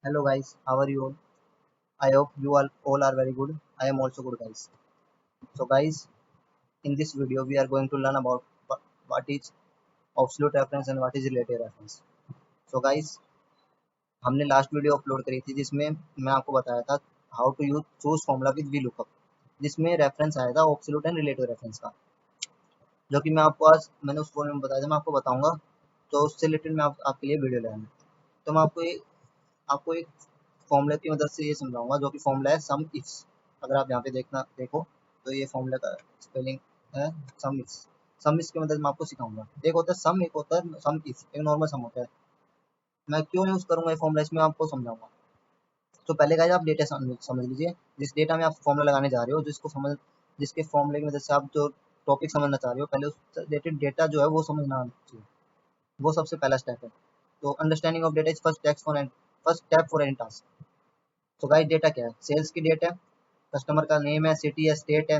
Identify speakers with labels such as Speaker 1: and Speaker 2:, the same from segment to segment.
Speaker 1: Hello guys, how are you all? I hope you all are very good. I am also good guys. So guys, in this video we are going to learn about what is absolute reference and what is relative reference. So guys, हमने last video upload करी थी जिसमें मैं आपको बताया था how to use choose formula with VLOOKUP, जिसमें reference आया था एब्सोल्यूट एंड रिलेटिव रेफरेंस का, जो कि मैं आपको आज मैंने उस फॉर्मूले में बताया था, मैं आपको बताऊंगा। तो उससे रिलेटेड मैं आपके लिए वीडियो लाया हूं। तो मैं आपको एक फॉर्मूले की मदद से ये समझाऊंगा, जो कि फॉर्मूला है सम इफ्स। अगर आप यहाँ पे देखो तो ये फॉर्मूला का स्पेलिंग है सम इफ्स। सम इफ्स की मदद मैं आपको सिखाऊंगा। एक होता है सम, एक होता है सम इफ, एक नॉर्मल सम होता है। मैं क्यों यूज करूंगा ये फॉर्मूला, इसमें आपको समझाऊंगा। तो पहले गाइस आप डेटा समझ लीजिए। जिस डेटा में आप फॉर्मूला लगाने जा रहे हो, जिसके फॉर्मूले की मदद से आप जो टॉपिक समझना चाह रहे हो, पहले उस रिलेटेड डेटा जो है वो समझना आना चाहिए। वो सबसे पहला स्टेप है। तो understanding of data is first step for any task. तो गाइस डेटा क्या है? सेल्स की डेट है, कस्टमर का नेम है, सिटी है, स्टेट है,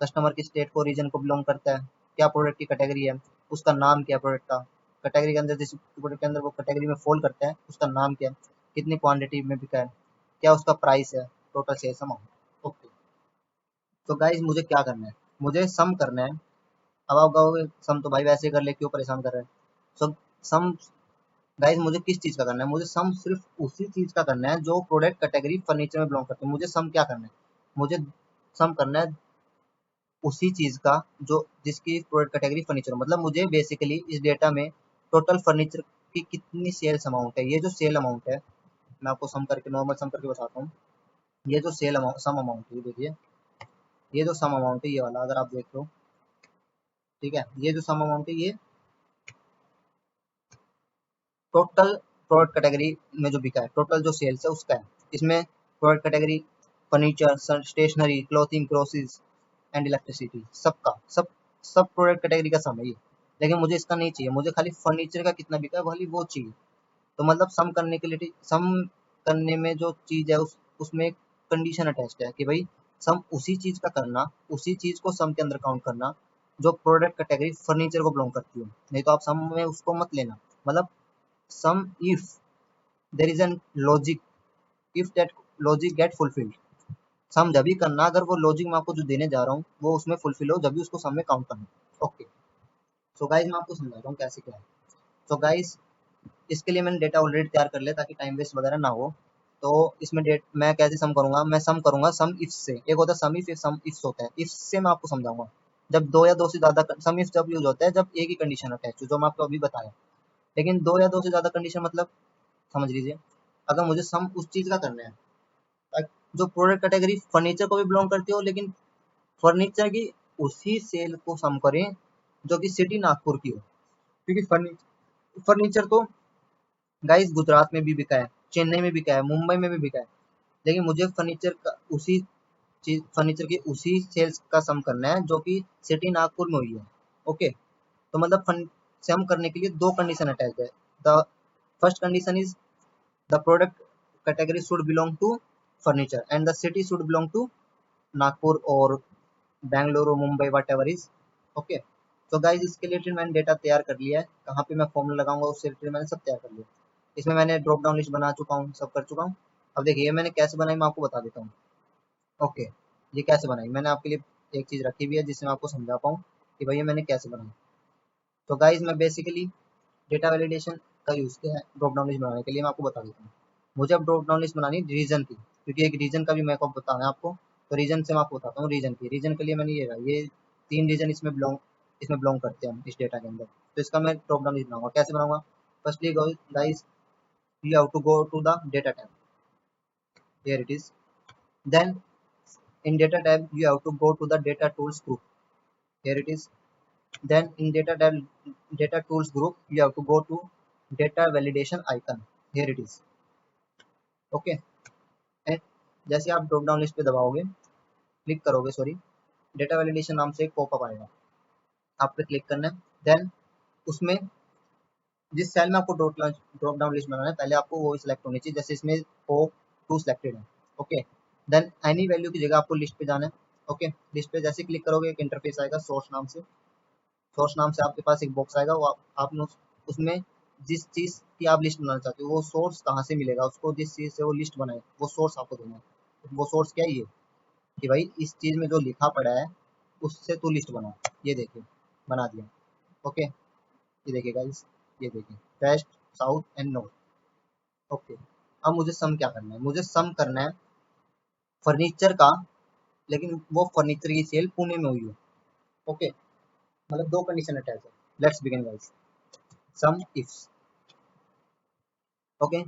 Speaker 1: कस्टमर की स्टेट को रीजन को बिलोंग करता है, क्या प्रोडक्ट की कैटेगरी है, उसका नाम क्या है प्रोडक्ट का, कैटेगरी के अंदर जिस प्रोडक्ट के अंदर वो कैटेगरी में फॉल करता है उसका नाम क्या है, कितनी क्वांटिटी में बिका है, क्या उसका प्राइस है, टोटल सेल्स अमाउंट। ओके। तो गाइस मुझे क्या करना है? मुझे सम करना है। अब आप कहोगे सम तो भाई वैसे कर ले, क्यों परेशान कर रहे हैं? सो सम गाइस मुझे किस चीज का करना है? मुझे सम सिर्फ उसी चीज का करना है जो प्रोडक्ट कैटेगरी फर्नीचर में बिलोंग करती है। मुझे सम क्या करना है? मुझे सम करना है उसी चीज का जो जिसकी प्रोडक्ट कैटेगरी फर्नीचर, मतलब मुझे बेसिकली इस डेटा में टोटल फर्नीचर की कितनी सेल्स अमाउंट है, ये जो सेल अमाउंट है, मैं आपको सम करके नॉर्मल सम करके बताता हूँ। ये जो सेल अमाउंट सम अमाउंट है, ये देखिए, ये जो सम अमाउंट है ये वाला अगर आप देख लो, ठीक है, ये जो सम अमाउंट है ये टोटल प्रोडक्ट कैटेगरी में जो बिका है, टोटल जो सेल्स है उसका है। इसमें product category furniture, stationery, clothing, groceries and electricity, सबका सब प्रोडक्ट कैटेगरी का सम है ये। लेकिन मुझे इसका नहीं चाहिए, मुझे खाली फर्नीचर का कितना बिका है खाली वो चाहिए। तो मतलब सम करने के लिए, सम करने में जो चीज है उसमें एक कंडीशन अटैच्ड है कि भाई सम उसी चीज का करना, उसी चीज को सम के अंदर काउंट करना जो प्रोडक्ट कैटेगरी फर्नीचर को बिलोंग करती है। नहीं तो आप सम में उसको मत लेना। मतलब sum if there is an logic, if that logic get fulfilled. Sum जब भी करना अगर वो लॉजिक मैं आपको जो देने जा रहा हूँ वो उसमें फुलफिल हो, जब भी उसको सम में काउंट करना। ओके। सो गाइज मैं आपको समझाता हूँ कैसे क्या है। तो गाइज इसके लिए मैंने डेटा ऑलरेडी तैयार कर लिया ताकि टाइम वेस्ट वगैरह ना हो। तो इसमें डेट मैं कैसे सम करूंगा? मैं सम करूंगा सम इफ से। एक होता है सम इफ, एक सम इफ होता है। इफ से मैं आपको समझाऊंगा। जब दो या दो से ज्यादा सम इफ जब यूज होता है जब एक ही कंडीशन अटैच हो, जो मैं आपको अभी बताया। लेकिन दो या दो से ज्यादा कंडीशन मतलब समझ लीजिए, अगर मुझे सम उस चीज का करना है जो प्रोडक्ट कैटेगरी फर्नीचर को भी बिलोंग करती हो, लेकिन फर्नीचर की उसी सेल को सम करें जो कि सिटी नागपुर की हो। क्योंकि फर्नीचर तो गाइस गुजरात में भी बिका है, चेन्नई में बिका है, मुंबई में भी बिका है। लेकिन मुझे फर्नीचर का उसी चीज, फर्नीचर की उसी सेल्स का सम करना है जो कि सिटी नागपुर में हुई है। ओके। तो मतलब सम करने के लिए दो कंडीशन अटैच है। The first condition is the product category should belong to furniture and the city should belong to Nagpur or Bangalore or Mumbai, whatever is। Okay. तो गाइज इसके रिलेटेड मैंने डेटा तैयार कर लिया है, कहाँ पे मैं फॉर्मूला लगाऊंगा उससे रिलेटेड मैंने सब तैयार कर लिया। इसमें मैंने ड्रॉप डाउन लिस्ट बना चुका हूँ, सब कर चुका हूँ। अब देखिए ये मैंने कैसे बनाई मैं आपको बता देता हूँ। ओके। ये कैसे बनाई मैंने आपके लिए एक चीज रखी हुई है जिससे मैं आपको समझा पाऊँ कि भैया मैंने कैसे बनाई। तो गाइज मैं बेसिकली डेटा वैलिडेशन का यूज किया है ड्रॉप डाउन लिस्ट बनाने के लिए। मैं आपको बता देता हूँ। मुझे अब ड्रॉप डाउन लिस्ट बनानी रीजन की, क्योंकि एक रीजन का भी मेरे को बताना है आपको। तो रीजन से मैं आपको बताता हूँ। रीजन के लिए मैंने ये तीन रीजन इसमें बिलोंग करते हैं इस डेटा के अंदर। तो इसका मैं ड्रॉप डाउन लिस्ट बनाऊंगा। कैसे बनाऊंगा? Firstly guys you have to go to the data tab. Here it is. Then in data tab you have to go to the data tools group. Here it is. Then in data tools group you have to go to data validation icon. Here it is. Okay। And जैसे आप drop down list पे दबाओगे, click करोगे, sorry, data validation नाम से एक popup आएगा, आप पे क्लिक करना है। देन उसमें जिस सेल में आपको ड्रॉप डाउन लिस्ट बनाना है पहले आपको वो सिलेक्ट होनी चाहिए। जैसे इसमें ओ टू सिलेक्टेड है। ओके। देन एनी वैल्यू की जगह आपको लिस्ट पे जाना है। ओके। लिस्ट पे जैसे क्लिक करोगे एक इंटरफेस आएगा सोर्स नाम से। सोर्स नाम से आपके पास एक बॉक्स आएगा, वो आपने उसमें जिस चीज की आप लिस्ट बनाना चाहते हो वो सोर्स कहाँ से मिलेगा उसको, जिस चीज से वो लिस्ट बनाए वो सोर्स आपको देना है। वो सोर्स क्या है ये, कि भाई इस चीज में जो लिखा पड़ा है उससे तू लिस्ट बना। ये देखिए बना दिया। ओके, ये देखिए गाइस, ये देखिए west south and north. Okay, अब मुझे सम क्या करना है, मुझे सम करना है फर्नीचर का, लेकिन वो फर्नीचर की सेल पुणे में हुई हो। ओके, मतलब दो कंडीशन अटैच है। Let's begin guys, SUMIFS. Okay,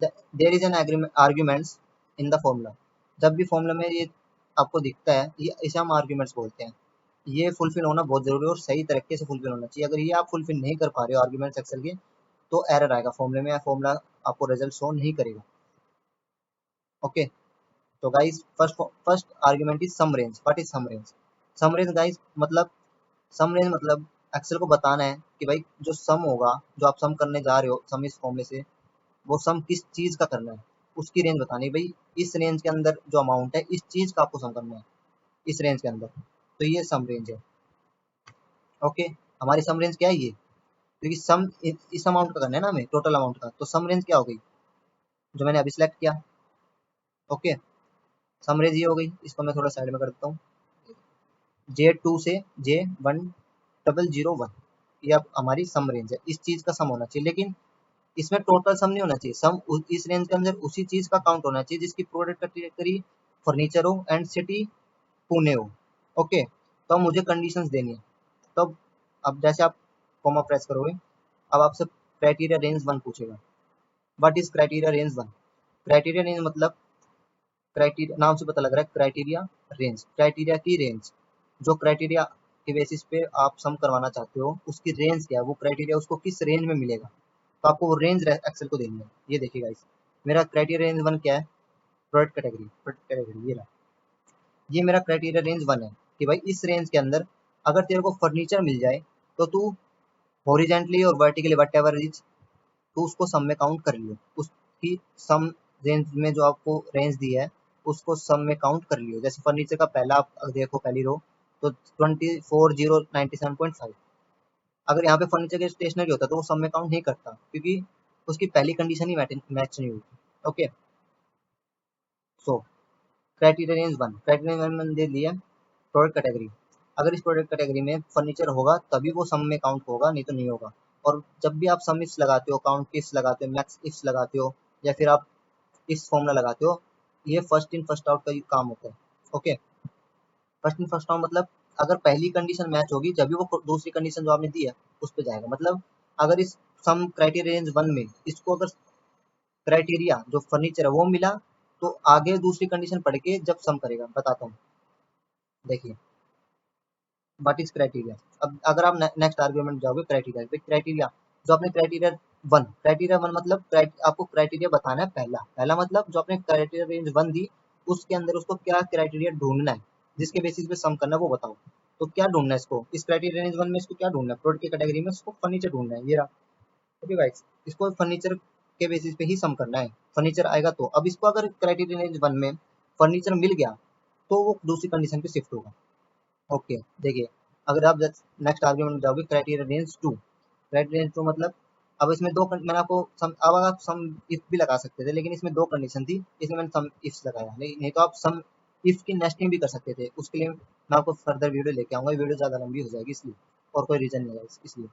Speaker 1: there is an arguments in the formula. जब भी फॉर्मूला में ये आपको दिखता है, ये इसे हम आर्ग्यूमेंट्स बोलते हैं। ये फुलफिल होना बहुत जरूरी है और सही तरीके से फुलफिल होना चाहिए। अगर ये आप फुलफिल नहीं कर पा रहे हो आर्ग्यूमेंट्स एक्सेल के, तो एरर आएगा फॉर्मूले में, या फॉर्मूला आपको रिजल्ट शो नहीं करेगा। ओके, तो guys first first argument is sum range. What is sum range? Sum range guys मतलब, सम रेंज मतलब एक्सेल को बताना है कि भाई जो सम होगा, जो आप सम करने जा रहे हो सम इस फॉर्मूले से, वो सम किस चीज का करना है, उसकी रेंज बतानी है। भाई इस रेंज के अंदर जो अमाउंट है इस चीज का आपको सम करना है, इस रेंज के अंदर, तो ये सम रेंज है। ओके, हमारी सम रेंज क्या है ये, क्योंकि सम इस अमाउंट का करना है ना हमें, टोटल अमाउंट का, तो सम रेंज क्या हो गई जो मैंने अभी सिलेक्ट किया। ओके, सम रेंज ये हो गई। इसको मैं थोड़ा साइड में कर देता हूँ। J2 से J1001, ये अब हमारी सम रेंज है। इस चीज का सम होना चाहिए, लेकिन इसमें टोटल सम नहीं होना चाहिए। सम इस रेंज के अंदर उसी चीज का काउंट होना चाहिए जिसकी प्रोडक्ट कैटेगरी फर्नीचर हो एंड सिटी पुणे हो। ओके, तो अब मुझे कंडीशंस देनी है। तब अब जैसे आप कॉमा प्रेस करोगे, अब आपसे क्राइटेरिया रेंज वन पूछेगा। What is criteria range one? Criteria range मतलब, क्राइटेरिया नाम से पता लग रहा है, क्राइटेरिया रेंज, क्राइटेरिया की रेंज। जो क्राइटेरिया के बेसिस पे आप सम करवाना चाहते हो उसकी रेंज क्या है, वो क्राइटेरिया उसको किस रेंज में मिलेगा, तो आपको वो रेंज एक्सेल को देनी है। ये देखिए गाइस, मेरा क्राइटेरिया रेंज वन क्या है, प्रोडक्ट कैटेगरी, प्रोडक्ट कैटेगरी ये रहा। ये मेरा क्राइटेरिया रेंज वन है कि भाई इस रेंज के अंदर अगर तेरे को फर्नीचर मिल जाए तो तू हॉरिजेंटली और वर्टिकली वट एवर इज, तो उसको सम में काउंट कर लियो। उसकी सम रेंज में जो आपको रेंज दी है उसको सम में काउंट कर लियो। जैसे फर्नीचर का पहला आप देखो, पहली रो तो 24,097.5, अगर यहाँ पे फर्नीचर के स्टेशनरी होता तो वो सम में काउंट नहीं करता, क्योंकि उसकी पहली कंडीशन ही मैच नहीं हुई। Okay, so criteria range one, criteria range one मैंने दे दिया प्रोडक्ट कैटेगरी। अगर इस प्रोडक्ट कैटेगरी में फर्नीचर होगा तभी वो सम में काउंट होगा, नहीं तो नहीं होगा। और जब भी आप सम इफ्स लगाते हो, काउंट इफ्स लगाते हो, मैक्स इफ्स लगाते हो, या फिर आप इस फॉर्मूला लगाते हो, ये फर्स्ट इन फर्स्ट आउट का काम होता है। Okay, first in first out मतलब अगर पहली कंडीशन मैच होगी जब भी वो दूसरी कंडीशन जो आपने दी है उस पर जाएगा। मतलब अगर इस सम क्राइटेरिया रेंज वन में इसको अगर क्राइटेरिया जो फर्नीचर है वो मिला, तो आगे दूसरी कंडीशन पढ़ के जब सम करेगा, बताता हूँ। देखिए व्हाट इज क्राइटेरिया। अब अगर आप नेक्स्ट आर्ग्यूमेंट जाओगे, क्राइटेरिया क्राइटेरिया जो आपने क्राइटेरिया वन, क्राइटेरिया वन मतलब आपको क्राइटेरिया बताना है। पहला पहला मतलब जो आपने क्राइटेरिया रेंज वन दी उसके अंदर उसको क्या क्राइटेरिया ढूंढना है जिसके बेसिस पे सम करना है वो बताओ। तो क्या ढूंढना है इसको, इस क्राइटेरिया रेंज वन में इसको क्या ढूंढना है, प्रोडक्ट की कैटेगरी में इसको फर्नीचर ढूंढना है, ये रहा। ओके गाइस, इसको फर्नीचर के बेसिस पे ही सम करना है। फर्नीचर आएगा तो अब इसको अगर क्राइटेरिया रेंज वन में फर्नीचर मिल गया तो वो दूसरी कंडीशन पे शिफ्ट होगा। ओके, देखिए अगर आप नेक्स्ट आर्ग्यूमेंट में जाओगे, criteria range two, criteria range two मतलब अब इसमें मैंने आपको सम, अब आप सम इफ भी लगा सकते थे, लेकिन इसमें दो कंडीशन थी इसलिए मैंने सम इफ्स लगाया। नहीं तो आप सम इफ की नेस्टिंग भी कर सकते थे, उसके लिए मैं आपको फर्दर वीडियो लेके आऊंगा, वीडियो ज़्यादा लंबी हो जाएगी इसलिए, और कोई रीजन नहीं है इसलिए।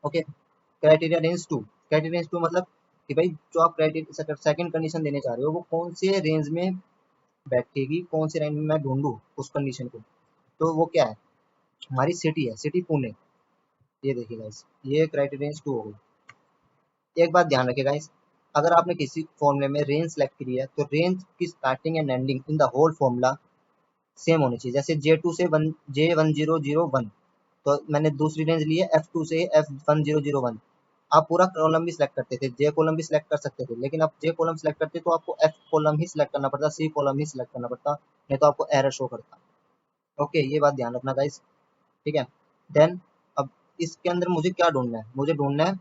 Speaker 1: Okay, criteria range two, criteria range two मतलब कि भाई जो आप क्राइटेरिया सेकंड कंडीशन देने जा रहे हो वो कौन से रेंज में बैठेगी, कौन से रेंज में मैं ढूंढूं उस कंडीशन को, तो वो क्या है, हमारी सिटी है, सिटी पुणे। ये देखिए गाइस, ये क्राइटेरिया रेंज टू हो गई। एक बात ध्यान रखिए गाइस, अगर आपने किसी फॉर्मूले में रेंज सेलेक्ट करी है तो रेंज की starting and ending in the whole formula same होनी चाहिए। जैसे J2 से वन J1001, तो मैंने दूसरी रेंज ली है F2 से F1001। आप पूरा कॉलम भी सिलेक्ट करते थे, जे कॉलम भी सिलेक्ट कर सकते थे, लेकिन आप जे कॉलम सिलेक्ट करते तो आपको एफ कॉलम ही सिलेक्ट करना पड़ता, सी कॉलम ही सिलेक्ट करना पड़ता, नहीं तो आपको एरर शो करता। ओके, ये बात ध्यान रखना गाइस, ठीक है। देन अब इसके अंदर मुझे क्या ढूंढना है, मुझे ढूंढना है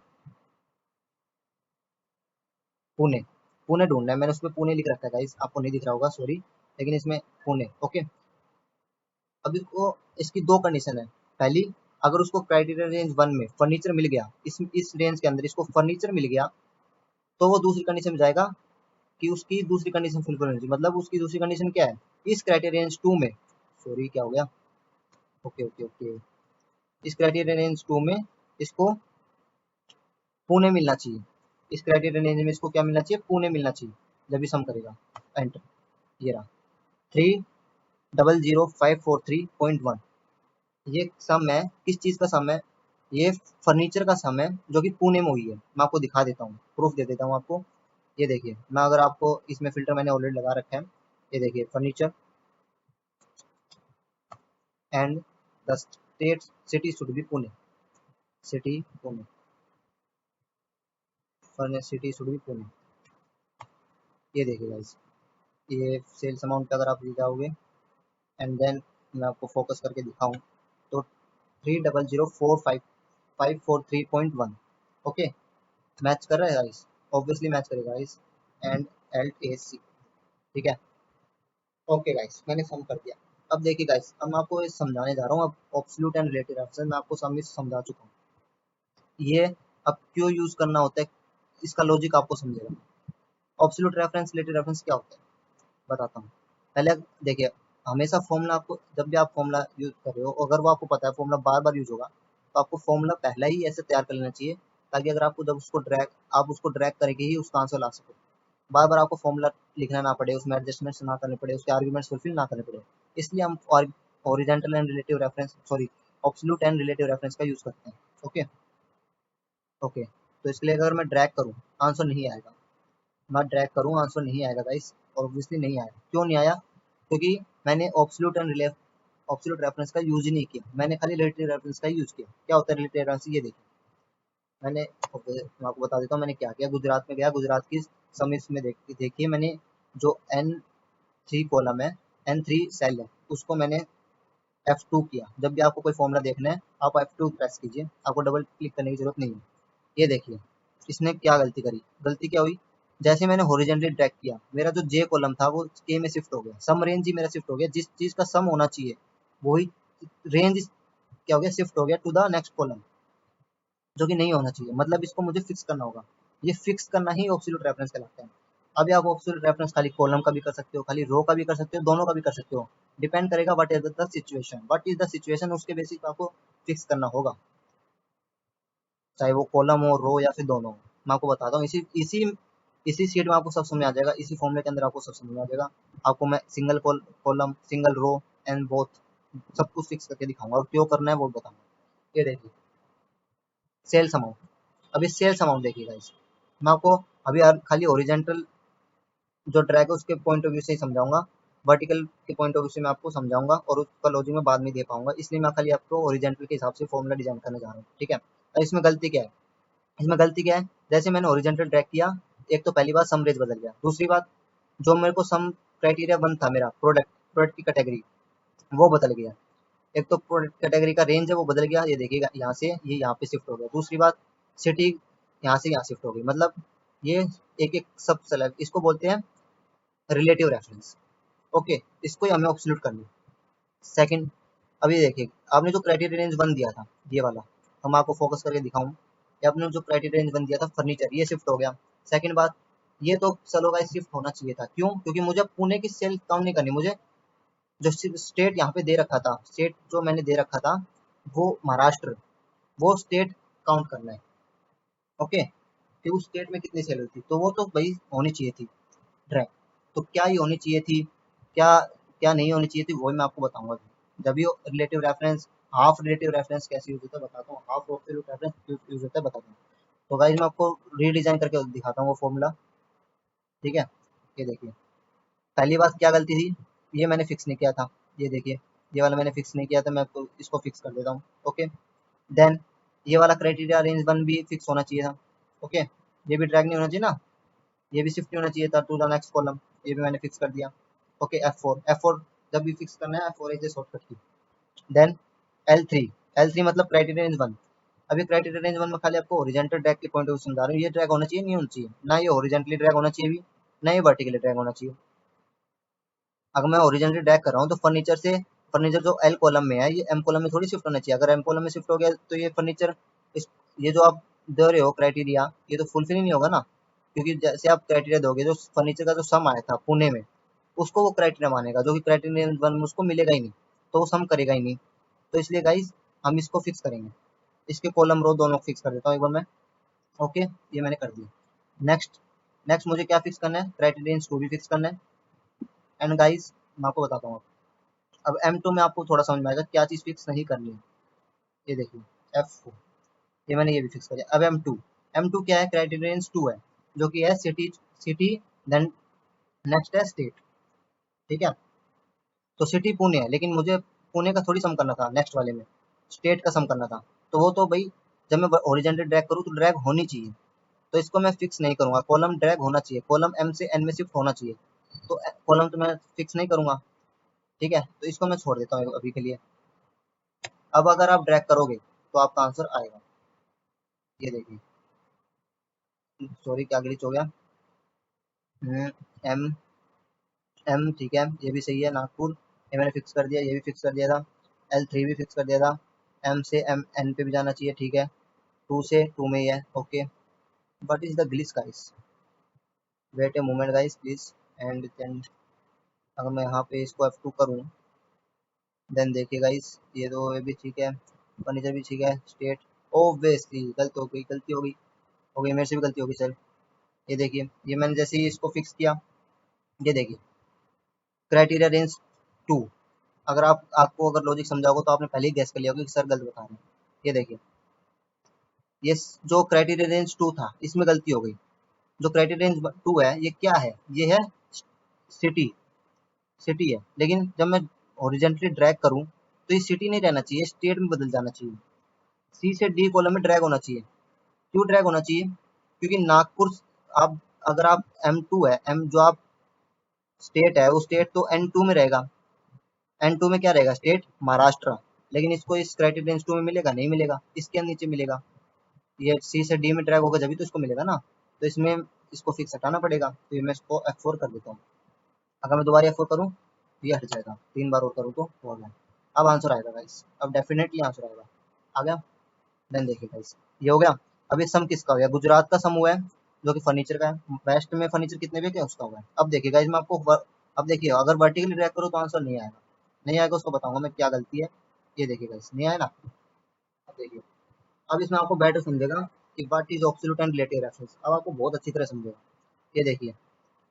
Speaker 1: पुणे, पुणे ढूंढना है। मैंने उसमें पुणे लिख रखा है गाइस, आपको नहीं दिख रहा होगा सॉरी, लेकिन इसमें पुणे। ओके, अब इसको, इसकी दो कंडीशन है। पहली अगर उसको क्राइटेरिया रेंज 1 में फर्नीचर मिल गया, इस रेंज के अंदर इसको फर्नीचर मिल गया, तो वो दूसरी कंडीशन में जाएगा कि उसकी दूसरी कंडीशन फुलफिल होनी चाहिए। मतलब उसकी दूसरी कंडीशन क्या है, इस क्राइटेरिया रेंज 2 में, सॉरी क्या हो गया, ओके ओके ओके, इस क्राइटेरिया रेंज 2 में इसको पुणे मिलना चाहिए, इस क्राइटेरिया रेंज में इसको क्या मिलना चाहिए, पुणे मिलना चाहिए। जब भी सम करेगा, एंटर, ये रहा 300543.1, ये सम है, किस चीज का सम है, ये फर्नीचर का सम है जो कि पुणे में हुई है। मैं आपको दिखा देता हूँ, प्रूफ दे देता हूँ आपको। ये देखिए, मैं अगर आपको इसमें फिल्टर मैंने ऑलरेडी लगा रखा है, ये देखिए furniture and the state city should be Pune, city Pune, furnish city should be Pune. ये देखिए गाइस, ये सेल्स अमाउंट पे अगर आप जाओगे एंड देन मैं आपको फोकस करके दिखाऊं, तो 30045543.1, ओके, मैच कर रहा है गाइस, ऑब्वियसली मैच करेगा गाइस, एंड एल्ट ए सी, ठीक है। ओके गाइस, मैंने सम कर दिया। अब देखिए गाइस, अब मैं आपको ये समझाने जा रहा हूँ, अब एब्सोल्यूट एंड रिलेटिव रेफरेंस मैं आपको समझा चुका हूँ। ये अब क्यों यूज करना होता है, इसका लॉजिक आपको समझेगा। एब्सोल्यूट रेफरेंस, रिलेटिव रेफरेंस क्या होता है बताता हूँ। पहले देखिए, हमेशा फॉर्मूला आपको, जब भी आप फॉर्मूला यूज कर रहे हो, अगर वो आपको पता है फॉर्मूला बार बार यूज होगा, तो आपको फॉर्मूला पहला ही ऐसे तैयार कर लेना चाहिए, ताकि अगर आपको जब उसको ड्रैग, आप उसको ड्रैग करके ही उसका आंसर ला सको, बार बार आपको फॉर्मूला लिखना ना पड़े, उसमें एडजस्टमेंट्स ना करने पड़े, उसके आर्ग्यूमेंट्स फुलफिल ना करने पड़े। इसलिए हम horizontal and relative reference, sorry, absolute and relative reference का यूज करते हैं। ओके ओके, तो इसके लिए अगर मैं ड्रैग करूँ, आंसर नहीं आएगा, मैं ड्रैग करूँ आंसर नहीं आएगा गाइस, ऑब्वियसली नहीं आया। क्यों नहीं आया, क्योंकि मैंने एब्सोल्यूट रेफरेंस का यूज ही नहीं किया, मैंने खाली रिलेटिव रेफरेंस का यूज किया। क्या होता है रिलेटिव रेफरेंस, ये देखिए, मैंने, मैं आपको बता देता हूँ मैंने क्या किया। गुजरात में गया, गुजरात की समिस में देखिए मैंने जो N3 कॉलम है, N3 सेल है, उसको मैंने F2 किया। जब भी आपको कोई फॉर्मूला देखना है, आप F2 प्रेस कीजिए, आपको डबल क्लिक करने की जरूरत नहीं है। ये देखिए, इसने क्या गलती करी, गलती क्या हुई, जैसे मैंने हॉरिजॉन्टली ड्रैग किया, मेरा जो जे कॉलम था वो के में शिफ्ट हो गया, सम रेंज ही मेरा शिफ्ट हो गया, जिस चीज का सम होना चाहिए वही रेंज क्या हो गया, शिफ्ट हो गया टू द नेक्स्ट कॉलम, जो कि नहीं होना चाहिए। मतलब इसको मुझे फिक्स करना होगा, ये फिक्स करना ही एब्सोल्यूट रेफरेंस कहलाता है। अभी आप एब्सोल्यूट रेफरेंस खाली कॉलम का भी कर सकते हो, खाली रो का भी कर सकते हो, दोनों का भी कर सकते हो, डिपेंड करेगा what is the situation, what is the situation, उसके बेसिस पे आपको फिक्स करना होगा, चाहे वो कॉलम हो, रो या फिर दोनों हो। मैं आपको बताता हूँ, इसी इसी इसी शीट में आपको सब समझ में आ जाएगा, इसी फॉर्मूले के अंदर आपको सब समझ में आ जाएगा। आपको मैं single column, single row and both सब कुछ फिक्स करके दिखाऊंगा, और क्यों करना है वो बताऊंगा। ये देखिए सेल्स अमाउंट, अभी सेल्स अमाउंट देखिएगा इस, मैं आपको अभी खाली ओरिजेंटल जो ट्रैक है उसके पॉइंट ऑफ व्यू से ही समझाऊंगा, वर्टिकल के पॉइंट ऑफ व्यू से मैं आपको समझाऊंगा, और उसका लॉजिक मैं बाद में दे पाऊंगा, इसलिए मैं खाली आपको ओरिजेंटल के हिसाब से फॉर्मूला डिजाइन करने जा रहा हूँ, ठीक है। अब इसमें गलती क्या है, इसमें गलती क्या है, जैसे मैंने ओरिजेंटल ट्रैक किया, एक तो पहली बात सम रेंज बदल गया, दूसरी बात जो मेरे को सम क्राइटेरिया वन था मेरा, प्रोडक्ट की कैटेगरी, वो बदल गया। एक तो प्रोडक्ट कैटेगरी का रेंज है वो बदल गया, ये देखिएगा यहाँ से ये यहाँ पे शिफ्ट हो गया। दूसरी बात, सिटी यहाँ से यहाँ शिफ्ट हो गई, मतलब ये एक एक सब सेलेक्ट, इसको बोलते हैं रिलेटिव रेफरेंस। ओके, इसको ही हमें ऑब्सोल्यूट करना है। सेकंड, अभी देखिए, आपने जो क्राइटेरिया रेंज वन दिया था, ये वाला, हम आपको फोकस करके दिखाऊं, ये आपने जो क्राइटेरिया रेंज वन दिया था फर्नीचर, ये शिफ्ट हो गया। सेकंड बात, ये तो चलो गाइस शिफ्ट होना चाहिए था, क्यों, क्योंकि मुझे पुणे की सेल काउंट नहीं करनी, मुझे जो स्टेट यहाँ पे दे रखा था, स्टेट जो मैंने दे रखा था वो महाराष्ट्र, वो स्टेट काउंट करना है। ओके, कि उस स्टेट में कितनी सेल हुई थी, तो वो तो भाई होनी चाहिए थी ट्रैक, तो क्या ही होनी चाहिए थी, क्या क्या नहीं होनी चाहिए थी, वही मैं आपको बताऊंगा। जब भी relative reference, half relative reference कैसे यूज होता है बताता हूँ, हाफ एब्सोल्यूट रेफरेंस यूज होता है बताता हूँ। तो गाइस मैं आपको रीडिजाइन करके दिखाता हूँ वो फॉर्मूला, ठीक है। ये देखिए, पहली बात क्या गलती थी, ये मैंने फिक्स नहीं किया था, ये देखिए, ये वाला मैंने फिक्स नहीं किया था, मैं आपको इसको फिक्स कर देता हूँ। ओके, देन ये वाला क्राइटेरिया रेंज वन भी फिक्स होना चाहिए था। ओके, ये भी ड्रैग नहीं होना चाहिए ना, ये भी शिफ्ट नहीं होना चाहिए था टू द नेक्स्ट कॉलम, ये भी मैंने फिक्स कर दिया। ओके, F4 जब भी फिक्स करना है, F4 इज शॉर्टकट की। देन L3 मतलब क्राइटेरिया रेंज वन। अभी क्राइटेरिया रेंज वन में खाली आपको ओरिजेंटल ड्रैग के पॉइंट ऑफ व्यू समझा रहा हूँ, ये ड्रैग होना चाहिए नहीं होना चाहिए, ना ये ओरिजेंटली ड्रैग होना चाहिए भी, ना ये वर्टिकली ड्रैग होना चाहिए। अगर मैं ओरिजिनली ड्रैग कर रहा हूँ तो फर्नीचर से फर्नीचर जो एल कॉलम में है ये एम कॉलम में थोड़ी शिफ्ट होना चाहिए। अगर एम कॉलम में शिफ्ट हो गया तो ये फर्नीचर ये जो आप दे रहे हो क्राइटेरिया ये तो फुलफिल ही नहीं होगा ना, क्योंकि जैसे आप क्राइटेरिया दोगे जो फर्नीचर का जो सम आया था पुणे में उसको वो क्राइटेरिया मानेगा, जो कि क्राइटेरिया वन में उसको मिलेगा ही नहीं, तो वो सम करेगा ही नहीं। तो इसलिए गाइज हम इसको फिक्स करेंगे, इसके कॉलम रो दोनों फिक्स कर देता हूँ एक बार मैं। ओके, ये मैंने कर दिया। नेक्स्ट नेक्स्ट मुझे क्या फिक्स करना है, क्राइटेरियन टू भी फिक्स करना है। एंड गाइज मैं आपको बताता हूँ अब M2 में आपको थोड़ा समझ में आएगा क्या चीज़ फिक्स नहीं करनी है। ये देखिए F4, ये मैंने ये भी फिक्स कर दिया। अब M2 क्या है, क्राइटेरियन टू है जो कि है सिटी, सिटी देन नेक्स्ट है स्टेट। ठीक है, तो सिटी पुणे है लेकिन मुझे पुणे का थोड़ी सम करना था, नेक्स्ट वाले में स्टेट का सम करना था। तो वो तो भाई जब मैं ओरिजेंटल ड्रैग करूँ तो ड्रैग होनी चाहिए, तो इसको मैं फिक्स नहीं करूंगा। कॉलम ड्रैग होना चाहिए, कॉलम M से N में शिफ्ट होना चाहिए, तो कॉलम तो मैं फिक्स नहीं करूंगा। ठीक है, तो इसको मैं छोड़ देता हूँ अभी के लिए। अब अगर आप ड्रैग करोगे तो आपका आंसर आएगा, ये देखिए। सॉरी क्या ग्लिच हो गया। एम एम ठीक है, ये भी सही है नागपुर, ये मैंने फिक्स कर दिया, ये भी फिक्स कर दिया था। L3 भी फिक्स कर दिया था। M से M N पे भी जाना चाहिए, ठीक है। 2 से 2 में ही है, okay. What is the glitch guys, wait a moment guys please. And then अगर मैं यहाँ पे इसको F2 करूँ देन देखिए गाइस ये भी ठीक है, फर्नीचर भी ठीक है, स्टेट ओब्वियसली गलत हो गई, गलती हो गई मेरे से भी गलती हो गई सर। ये देखिए ये मैंने जैसे ही इसको फिक्स किया, ये देखिए क्राइटेरिया रेंज 2। अगर आपको अगर लॉजिक समझा होगा तो आपने पहले ही गैस कर लिया होगा कि सर गलत बता रहे हैं। ये देखिए ये जो क्राइटेरिया रेंज 2 था इसमें गलती हो गई। जो क्राइटेरिया रेंज 2 है ये क्या है, ये है सिटी, सिटी है। लेकिन जब मैं ओरिजेंटली ड्रैग करूं तो ये सिटी नहीं रहना चाहिए, स्टेट में बदल जाना चाहिए। सी से डी कॉलम में ड्रैग होना चाहिए। क्यों ड्रैग होना चाहिए, क्योंकि नागपुर आप अगर आप M2 है, एम जो आप स्टेट है वो स्टेट तो N2 में रहेगा। N2 में क्या रहेगा, स्टेट महाराष्ट्र। लेकिन इसको इस क्राइटेरिया रेंज 2 में मिलेगा, नहीं मिलेगा, इसके नीचे मिलेगा। ये सी से डी में ड्रैग होगा जब तो इसको मिलेगा ना, तो इसमें इसको फिक्स हटाना पड़ेगा, तो ये मैं इसको F4 कर देता हूँ। अगर मैं दोबारा F4 करूँ तो ये हट जाएगा, 3 बार और करूँ तो हो गया। अब आंसर आएगा गाइस, अब डेफिनेटली आंसर आएगा, आ गया। देन देखिए गाइस ये हो गया। अब ये सम किसका हो गया, गुजरात का सम हुआ है जो कि फर्नीचर का है। वेस्ट में फर्नीचर कितने भी क्या उसका हुआ है। अब देखिए गाइस मैं आपको अब देखिए अगर वर्टिकली ड्रैग करो तो आंसर नहीं आएगा, नहीं आएगा उसको बताऊंगा मैं क्या गलती है। ये देखिए गाइस नहीं आया ना। अब देखिए अब इसमें आपको बेटर समझेगा कि what is absolute and relative reference, अब आपको बहुत अच्छी तरह समझेगा। ये देखिए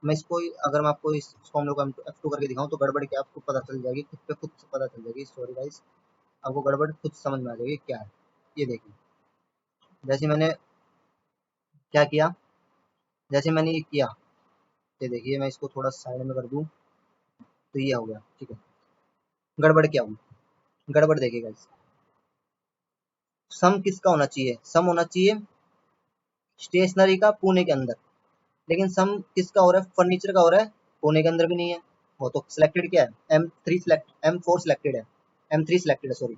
Speaker 1: मैं इसको अगर मैं आपको इस फॉर्मूले को F2 करके दिखाऊं तो गड़बड़ क्या आपको पता चल जाएगी, खुद पे खुद पता चल जाएगी। सॉरी गाइस, आपको गड़बड़ खुद समझ में आ जाएगी क्या है। ये देखिए जैसे मैंने क्या किया, जैसे मैंने ये किया, ये देखिए मैं इसको थोड़ा साइड में कर दूं तो ये हो गया, ठीक है। गड़बड़ क्या हुई, गड़बड़ देखिए गाइस, सम किसका होना चाहिए, सम होना चाहिए स्टेशनरी का पुणे के अंदर, लेकिन सम किसका हो रहा है, फर्नीचर का हो रहा है, पुणे के अंदर भी नहीं है। वो तो सिलेक्टेड क्या है, M4 सिलेक्टेड है, M3 सिलेक्टेड है सॉरी,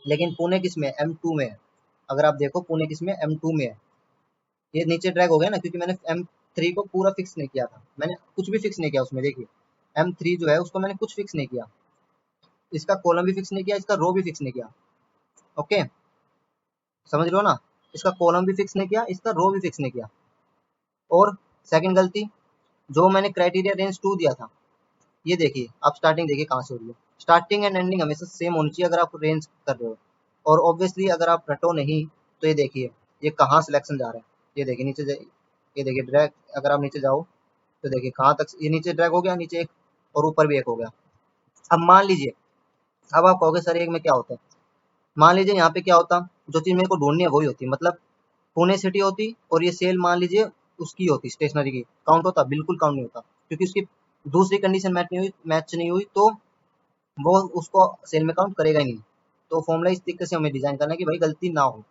Speaker 1: लेकिन पुणे किस में M2 में है। अगर आप देखो पुणे किस में M2 में है, ये नीचे ड्रैग हो गया ना क्योंकि मैंने M3 को पूरा फिक्स नहीं किया था, मैंने कुछ भी फिक्स नहीं किया उसमें। देखिए M3 जो है उसको मैंने कुछ फिक्स नहीं किया, इसका कॉलम भी फिक्स नहीं किया, इसका रो भी फिक्स नहीं किया। ओके समझ लो ना, इसका कॉलम भी फिक्स नहीं किया, इसका रो भी फिक्स नहीं किया। और सेकंड गलती, जो मैंने क्राइटेरिया रेंज 2 दिया था, ये देखिए आप स्टार्टिंग देखिए कहाँ से हो रही है, स्टार्टिंग एंड एंडिंग हमेशा सेम होनी चाहिए अगर आप रेंज कर रहे हो। और ऑब्वियसली अगर आप रटो नहीं तो ये देखिए ये कहाँ सिलेक्शन जा रहा है, ये देखिए नीचे ये देखिए ड्रैग, अगर आप नीचे जाओ तो देखिए कहाँ तक ये नीचे ड्रैग हो गया, नीचे एक और ऊपर भी एक हो गया। अब मान लीजिए, अब आप कहोगे सर एक में क्या होता है, मान लीजिए यहाँ पे क्या होता, जो चीज़ मेरे को ढूंढनी है वही होती, मतलब पुणे सिटी होती और ये सेल मान लीजिए उसकी होती स्टेशनरी की, काउंट होता, बिल्कुल काउंट नहीं होता, क्योंकि उसकी दूसरी कंडीशन मैच नहीं हुई तो वो उसको सेल में काउंट करेगा ही नहीं। तो फॉर्मूला इस तरीके से हमें डिजाइन करना है कि भाई गलती ना हो।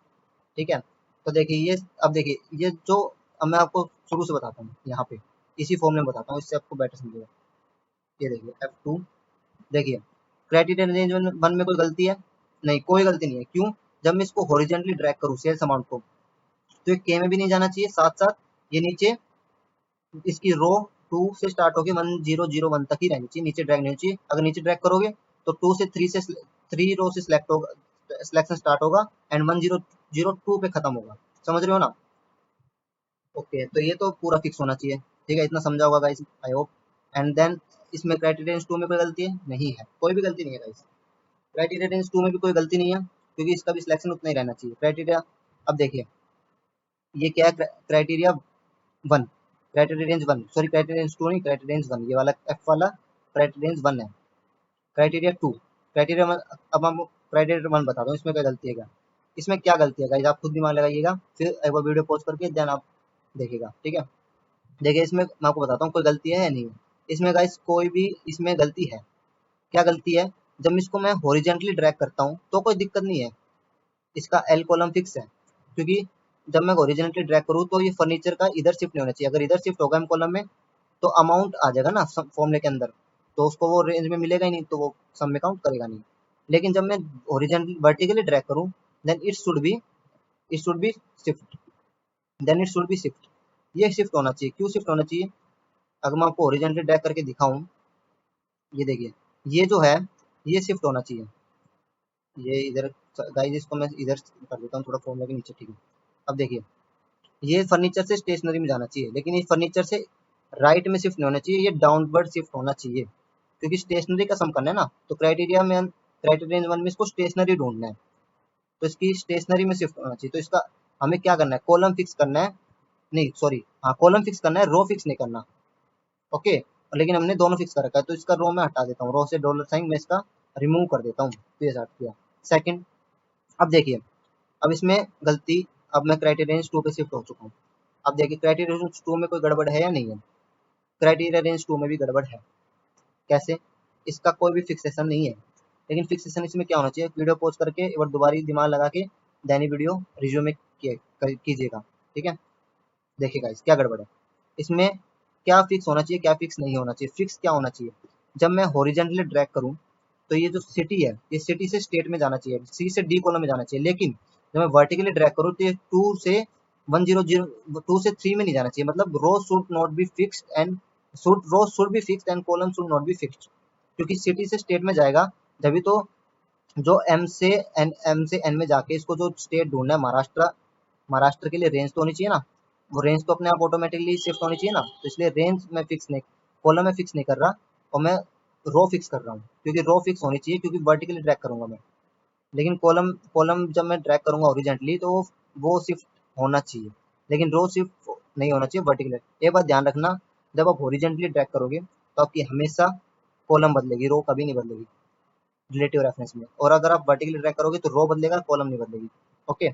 Speaker 1: ठीक है, तो देखिए ये, अब देखिए ये जो, अब मैं आपको शुरू से बताता हूँ यहाँ पे, इसी फॉर्मूले में बताता हूँ, इससे आपको बेटर समझेगा। ये देखिए F2, देखिए क्राइटेरिया रेंज 1 में कोई गलती है नहीं, कोई गलती नहीं है। क्यों, जब मैं इसको हॉरिजॉन्टली ड्रैग करूँ सेल्स अमाउंट को तो ये के में भी नहीं जाना चाहिए, साथ साथ ये नीचे इसकी रो 2 से स्टार्ट होकर 1001 तक ही रहनी चाहिए, नीचे ड्रैग नहीं होनी चाहिए। अगर नीचे ड्रैग करोगे तो 3 रो से सिलेक्शन स्टार्ट होगा एंड 1002 पे खत्म होगा। समझ रहे हो ना? ओके, तो ये तो पूरा फिक्स होना चाहिए। ठीक है, इतना समझा होगा guys, I hope. And then इसमें क्राइटेरिया रेंज 2 में कोई गलती है नहीं है, कोई भी गलती नहीं है गाइस। क्राइटेरिया रेंज 2 में भी कोई गलती नहीं है, क्योंकि इसका भी सिलेक्शन उतना ही रहना चाहिए क्राइटेरिया। अब देखिए ये क्या है, criteria 1, criteria range 1, sorry criteria range 2 नहीं, क्राइटेरिया रेंज 1, ये वाला एफ वाला क्राइटेरिया रेंज 1 है। क्राइटेरिया 2, क्राइटेरिया 1, अब हम क्राइटेरिया 1 बता दो इसमें क्या गलती है क्या। इसमें क्या गलती है गाइस, आप खुद दिमाग लगाइएगा, फिर एक बार वीडियो पॉज करके देन आप देखिएगा। ठीक है, देखिए इसमें मैं आपको बताता हूँ कोई गलती है या नहीं है। इसमें गाइस कोई भी इसमें गलती है। क्या गलती है, जब इसको मैं हॉरिजेंटली ड्रैग करता हूँ तो कोई दिक्कत नहीं है, इसका एल कॉलम फिक्स है, क्योंकि जब मैं हॉरिजेंटली ड्रैग करूँ तो ये फर्नीचर का इधर शिफ्ट नहीं होना चाहिए। अगर इधर शिफ्ट होगा एम कॉलम में तो अमाउंट आ जाएगा ना फॉर्मूले के अंदर, तो उसको वो रेंज में मिलेगा ही नहीं, तो वो सम में काउंट करेगा नहीं। लेकिन जब मैं हॉरिजेंटली वर्टिकली ड्रैग करूँ then it should be shift, then it should be shift, ये शिफ्ट होना चाहिए। क्यों शिफ्ट होना चाहिए, अगर मैं आपको हॉरिजेंटली ड्रैग करके दिखाऊं, ये देखिए ये जो है ये शिफ्ट होना चाहिए। ये इधर गाइस इसको मैं इधर कर देता हूँ थोड़ा फॉर्मूला के नीचे। ठीक है, अब देखिए ये फर्नीचर से स्टेशनरी में जाना चाहिए, लेकिन ये फर्नीचर से राइट में शिफ्ट नहीं होना चाहिए, ये डाउनवर्ड शिफ्ट होना चाहिए, क्योंकि स्टेशनरी का सम करना है ना। तो क्राइटेरिया रेंज 1 में इसको स्टेशनरी ढूंढना है, तो इसकी स्टेशनरी में शिफ्ट होना चाहिए। तो इसका हमें क्या करना है, कॉलम फिक्स करना है, नहीं सॉरी हाँ कॉलम फिक्स करना है, रो फिक्स नहीं करना। ओके, लेकिन हमने दोनों फिक्स कर रखा है, तो इसका रो मैं हटा देता हूँ, रो से डॉलर साइन मैं इसका रिमूव कर देता हूँ, तो ये हट गया। सेकंड, अब देखिए अब इसमें गलती, अब मैं क्राइटेरिया रेंज 2 पे शिफ्ट हो चुका हूँ। अब देखिए क्राइटेरिया रेंज 2 में कोई गड़बड़ है या नहीं है, क्राइटेरिया रेंज 2 में भी गड़बड़ है। कैसे, इसका कोई भी फिक्सेशन नहीं है, लेकिन फिक्सेशन इसमें क्या होना चाहिए, वीडियो पॉज करके एक बार दोबारा दिमाग लगा के दैनी वीडियो रिज्यूम में कीजिएगा। ठीक है, देखिएगा इस क्या गड़बड़ है इसमें, क्या फिक्स होना चाहिए क्या फिक्स नहीं होना चाहिए। फिक्स क्या होना चाहिए, जब मैं हॉरिजेंटली ड्रैग करूं तो ये जो सिटी है ये सिटी से स्टेट में जाना चाहिए, सी से डी कॉलम में जाना चाहिए, लेकिन जब मैं वर्टिकली ड्रैग करूं तो ये 2 से 3 में नहीं जाना चाहिए। मतलब row should not be fixed and row should be fixed and column should not be fixed, क्योंकि सिटी से स्टेट में जाएगा तभी तो। जो एम से एन में जाके इसको जो स्टेट ढूंढना है, महाराष्ट्र के लिए रेंज तो होनी चाहिए ना, वो रेंज तो अपने आप ऑटोमेटिकली शिफ्ट होनी चाहिए ना। तो इसलिए रेंज में फिक्स नहीं, कॉलम में फिक्स नहीं कर रहा, और मैं रो फिक्स कर रहा हूँ, क्योंकि रो फिक्स होनी चाहिए, क्योंकि वर्टिकली ड्रैग करूंगा मैं। लेकिन कॉलम कॉलम जब मैं ड्रैग करूंगा ओरिजेंटली तो वो शिफ्ट होना चाहिए, लेकिन रो शिफ्ट नहीं होना चाहिए वर्टिकली। ये बात ध्यान रखना, जब आप ओरिजेंटली ड्रैग करोगे तो आपकी हमेशा कॉलम बदलेगी, रो कभी नहीं बदलेगी रिलेटिव रेफरेंस में। और अगर आप वर्टिकली ड्रैग करोगे तो रो बदलेगा, कॉलम नहीं बदलेगी। ओके,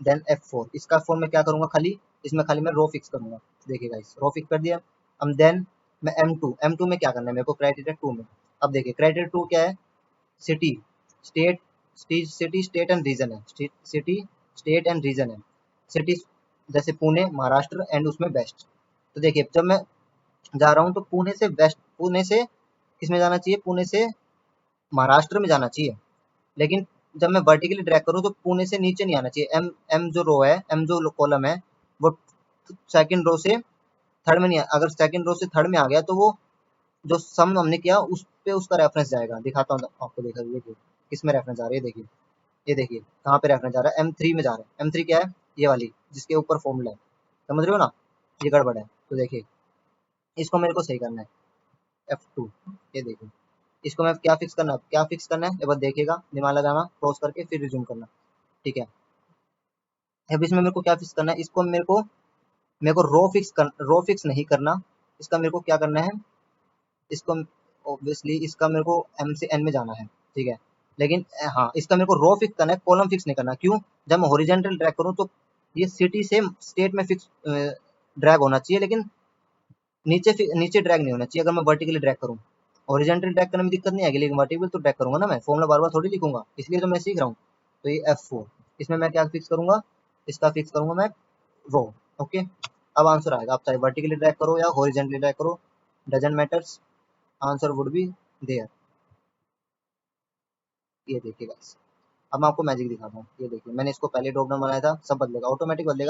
Speaker 1: देन F4, इसका फॉर्म में क्या करूंगा, खाली इसमें खाली मैं रो फिक्स करूंगा। देखिएगा इस रो फिक्स कर दिया। अब देन मैं M2 में क्या करना है मेरे को, क्राइटेरिया 2 में। अब देखिए क्राइटेरिया 2 क्या है, city state, city state and region है, सिटी स्टेट एंड रीजन है। सिटी जैसे पुणे महाराष्ट्र एंड उसमें वेस्ट। तो देखिए जब मैं जा रहा हूँ तो पुणे से वेस्ट, पुणे से किसमें जाना चाहिए, पुणे से महाराष्ट्र में जाना चाहिए। लेकिन जब मैं वर्टिकली ड्रैग करूँ तो पुणे से नीचे नहीं आना चाहिए। एम एम जो रो है, एम जो कॉलम है, वो सेकंड रो से थर्ड में नहीं अगर सेकंड रो से थर्ड में आ गया तो वो जो सम हमने किया उस पे उसका रेफरेंस जाएगा। दिखाता हूँ आपको, देखा देखिए किस में रेफरेंस आ रही है। देखिए ये देखिए कहाँ पे रेफरेंस जा रहा है, M3 में जा रहा है। M3 क्या है, ये वाली जिसके ऊपर फॉर्मूला है, समझ रहे हो ना, ये गड़बड़ है। तो देखिए इसको मेरे को सही करना है, F2, ये देखिए इसको मैं क्या फिक्स करना है, एक बार देखिएगा दिमाग लगाना, पॉज करके फिर रिज्यूम करना। ठीक है, अब इसमें मेरे को क्या फिक्स करना है, इसको मेरे को रो फिक्स नहीं करना। इसका मेरे को क्या करना है, इसको ऑब्वियसली इसका मेरे को एम से एन में जाना है। ठीक है, लेकिन हाँ इसका मेरे को रो फिक्स करना है, कॉलम फिक्स नहीं करना। क्यों, जब मैं हॉरिजेंटल ड्रैग करूँ तो ये सिटी से स्टेट में फिक्स ड्रैग होना चाहिए, लेकिन नीचे ड्रैग नहीं होना चाहिए अगर मैं वर्टिकली ड्रैग करूँ। हॉरिजेंटल ड्रैग करने में दिक्कत नहीं आएगी, लेकिन वर्टिकल तो ड्रैग करूंगा ना मैं, फॉर्मूला बार बार थोड़ी लिखूंगा, इसलिए तो मैं सीख रहा हूँ। तो ये F4, इसमें मैं क्या फिक्स करूंगा, इसका फिक्स करूंगा मैं रो। ओके, अब आंसर आएगा, आप चाहे वर्टिकली ड्रैग करो या हॉरिजेंटली ड्रैग करो, doesn't matters, answer would be there. ये देखिए गाइस, अब मैं आपको मैजिक दिखाता हूँ। ये देखिए मैंने इसको पहले ड्रॉप डाउन बनाया था, सब बदलेगा, ऑटोमेटिक बदलेगा।